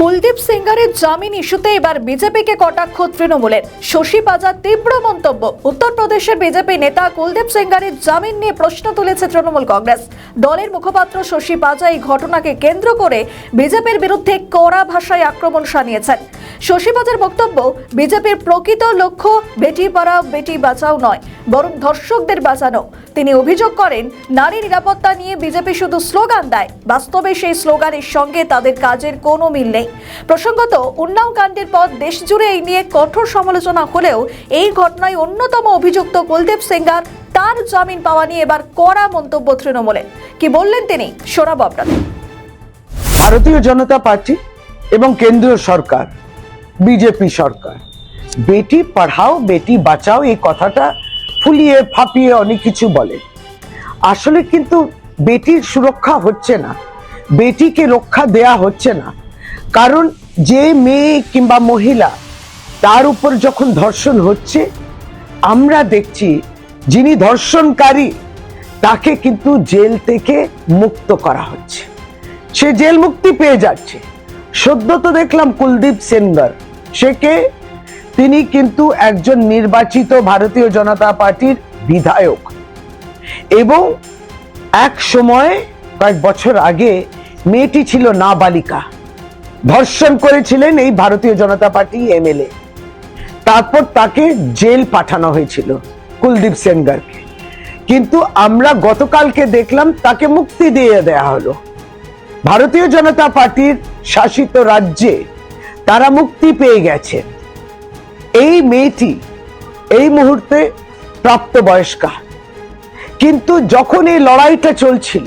কুলদীপ সেঙ্গারের জামিন ইস্যুতে এবার বিজেপিকে কটাক্ষ তৃণমূলের। শশী পাজার তীব্র মন্তব্য। উত্তরপ্রদেশের বিজেপি নেতা কুলদীপ সেঙ্গারের জামিন নিয়ে প্রশ্ন তুলেছে তৃণমূল কংগ্রেস। দলের মুখপাত্র শশী পাজা এই ঘটনাকে কেন্দ্র করে বিজেপির বিরুদ্ধে কড়া ভাষায় আক্রমণ শানিয়েছেন। শশী পাজার বক্তব্য, বিজেপির প্রকৃত লক্ষ্য বেটি পড়াও বেটি বাঁচাও নয়, বরং ধর্ষকদের বাঁচানো। তিনি অভিযোগ করেন, নারী নিরাপত্তা নিয়ে বিজেপি শুধু স্লোগান দেয়, বাস্তবে সেই স্লোগানের সঙ্গে তাদের কাজের কোনো মিল নেই। প্রসঙ্গত, উন্নাও কাণ্ডের পর দেশজুড়ে এই নিয়ে কঠোর সমালোচনা হলেও এই ঘটনায় অন্যতম অভিযুক্ত কুলদীপ সেঙ্গার তার জামিন পাওয়া নিয়ে এবার কড়া মন্তব্য তৃণমূলের। কি বললেন তিনি, শোনাবো আপনাদের। ভারতীয় জনতা পার্টি এবং কেন্দ্রীয় সরকার, বিজেপি সরকার বেটি পড়াও বেটি বাঁচাও এই কথাটা ফুলিয়ে ফাঁপিয়ে অনেক কিছু বলে। আসলে কিন্তু বেটির সুরক্ষা হচ্ছে না, বেটিকে রক্ষা দেয়া হচ্ছে না। কারণ যে মেয়ে কিংবা মহিলা তার উপর যখন ধর্ষণ হচ্ছে, আমরা দেখছি যিনি ধর্ষণকারী তাকে কিন্তু জেল থেকে মুক্ত করা হচ্ছে, সে জেল মুক্তি পেয়ে যাচ্ছে। সদ্য তো দেখলাম কুলদীপ সেঙ্গার, সে কে? তিনি কিন্তু একজন নির্বাচিত ভারতীয় জনতা পার্টির বিধায়ক এবং এক সময় কয়েক বছর আগে মেয়েটি ছিল নাবালিকা, ধর্ষণ করেছিলেন এই ভারতীয় জনতা পার্টি এমএলএ। তারপর তাকে জেল পাঠানো হয়েছিল কুলদীপ সেঙ্গারকে, কিন্তু আমরা গতকালকে দেখলাম তাকে মুক্তি দিয়ে দেয়া হলো। ভারতীয় জনতা পার্টির শাসিত রাজ্যে তারা মুক্তি পেয়ে গেছে। এই মেয়েটি এই মুহূর্তে প্রাপ্তবয়স্কা, কিন্তু যখন এই লড়াইটা চলছিল,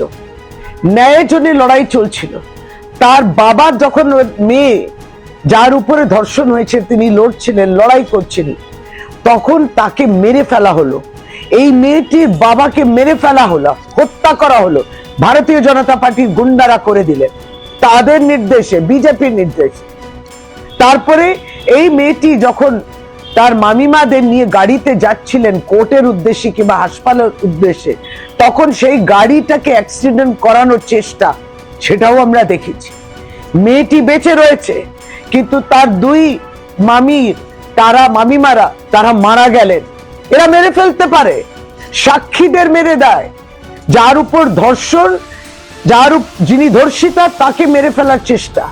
ন্যায়ের জন্য লড়াই চলছিল, তার বাবা যখন মেয়ে যার উপরে ধর্ষণ হয়েছে তিনি লড়ছিলেন, লড়াই করছিলেন, তখন তাকে মেরে ফেলা হলো। এই মেয়েটির বাবাকে মেরে ফেলা হলো, হত্যা করা হলো। ভারতীয় জনতা পার্টির গুন্ডারা করে দিলেন তাদের নির্দেশে, বিজেপির নির্দেশে। তারপরে এই মেয়েটি যখন তার মামিমাদের নিয়ে গাড়িতে যাচ্ছিলেন কোর্টের উদ্দেশ্যে কিংবা হাসপাতালের উদ্দেশ্যে, তখন সেই গাড়িটাকে অ্যাক্সিডেন্ট করানোর চেষ্টা, সেটাও আমরা দেখেছি। মেয়েটি বেঁচে রয়েছে, কিন্তু তার দুই মামিমারা তারা মারা গেলেন। এরা মেরে ফেলতে পারে, সাক্ষীদের মেরে দেয়, যার উপর ধর্ষণ, যিনি ধর্ষিতা তাকে মেরে ফেলার চেষ্টা,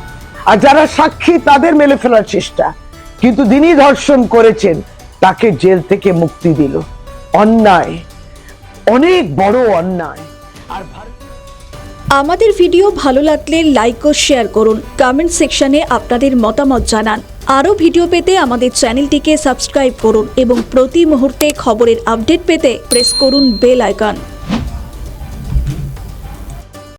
আর যারা সাক্ষী তাদের মেরে ফেলার চেষ্টা। কিন্তু যিনি ধর্ষণ করেছেন তাকে জেল থেকে মুক্তি দিল। অন্যায়, অনেক বড় অন্যায়। আর আমাদের ভিডিও ভালো লাগলে লাইক ও শেয়ার করুন, কমেন্ট সেকশনে আপনাদের মতামত জানান। আরও ভিডিও পেতে আমাদের চ্যানেলটিকে সাবস্ক্রাইব করুন এবং প্রতি মুহূর্তে খবরের আপডেট পেতে প্রেস করুন বেল আইকন।